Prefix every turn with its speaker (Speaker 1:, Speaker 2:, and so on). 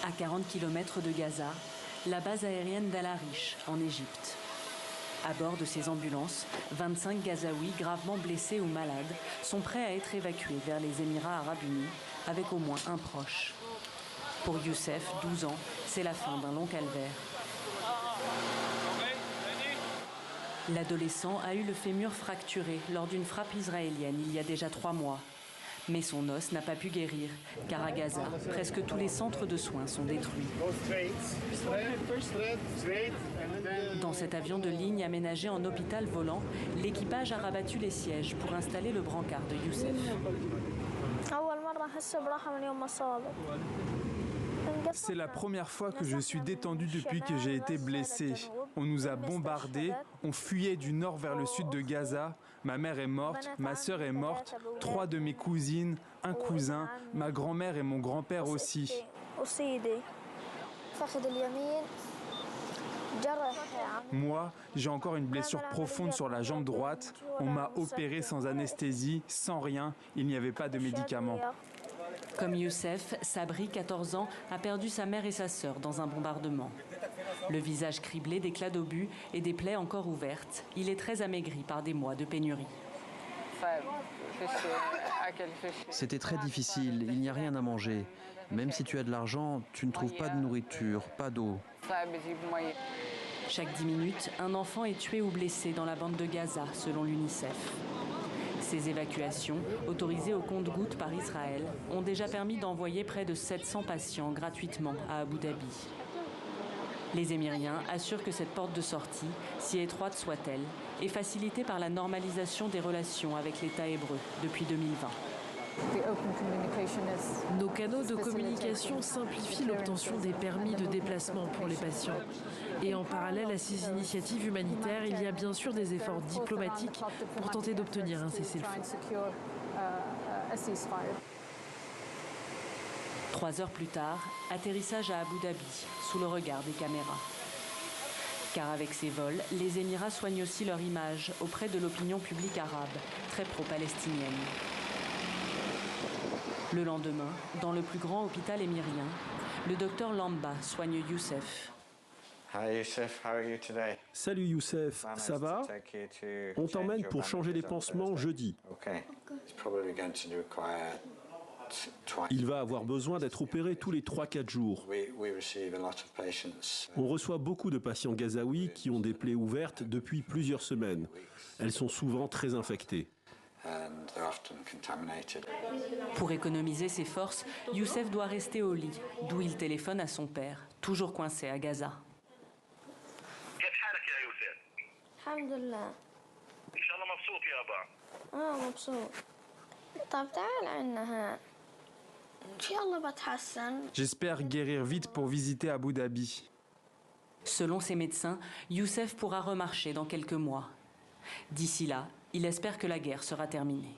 Speaker 1: À 40 km de Gaza, la base aérienne d'Al Arish, en Égypte. À bord de ces ambulances, 25 Gazaouis gravement blessés ou malades sont prêts à être évacués vers les Émirats arabes unis avec au moins un proche. Pour Youssef, 12 ans, c'est la fin d'un long calvaire. L'adolescent a eu le fémur fracturé lors d'une frappe israélienne il y a déjà 3 mois. Mais son os n'a pas pu guérir, car à Gaza, presque tous les centres de soins sont détruits. Dans cet avion de ligne aménagé en hôpital volant, l'équipage a rabattu les sièges pour installer le brancard de Youssef.
Speaker 2: C'est la première fois que je suis détendu depuis que j'ai été blessé. On nous a bombardés, on fuyait du nord vers le sud de Gaza. Ma mère est morte, ma sœur est morte, 3 de mes cousines, un cousin, ma grand-mère et mon grand-père aussi. Moi, j'ai encore une blessure profonde sur la jambe droite. On m'a opéré sans anesthésie, sans rien. Il n'y avait pas de médicaments.
Speaker 1: Comme Youssef, Sabri, 14 ans, a perdu sa mère et sa sœur dans un bombardement. Le visage criblé d'éclats d'obus et des plaies encore ouvertes, il est très amaigri par des mois de pénurie.
Speaker 3: C'était très difficile, il n'y a rien à manger. Même si tu as de l'argent, tu ne trouves pas de nourriture, pas d'eau.
Speaker 1: Chaque 10 minutes, un enfant est tué ou blessé dans la bande de Gaza, selon l'UNICEF. Ces évacuations, autorisées au compte-gouttes par Israël, ont déjà permis d'envoyer près de 700 patients gratuitement à Abu Dhabi. Les Émiriens assurent que cette porte de sortie, si étroite soit-elle, est facilitée par la normalisation des relations avec l'État hébreu depuis 2020.
Speaker 4: Nos canaux de communication simplifient l'obtention des permis de déplacement pour les patients. Et en parallèle à ces initiatives humanitaires, il y a bien sûr des efforts diplomatiques pour tenter d'obtenir un cessez-le-feu.
Speaker 1: 3 heures plus tard, atterrissage à Abu Dhabi, sous le regard des caméras. Car avec ces vols, les Émirats soignent aussi leur image auprès de l'opinion publique arabe, très pro-palestinienne. Le lendemain, dans le plus grand hôpital émirien, le docteur Lamba soigne Youssef.
Speaker 5: Salut Youssef, ça va? On t'emmène pour changer les pansements jeudi. Il va avoir besoin d'être opéré tous les 3-4 jours. On reçoit beaucoup de patients gazaouis qui ont des plaies ouvertes depuis plusieurs semaines. Elles sont souvent très infectées.
Speaker 1: Pour économiser ses forces, Youssef doit rester au lit, d'où il téléphone à son père, toujours coincé à Gaza.
Speaker 2: J'espère guérir vite pour visiter Abu Dhabi.
Speaker 1: Selon ses médecins, Youssef pourra remarcher dans quelques mois. D'ici là, il espère que la guerre sera terminée.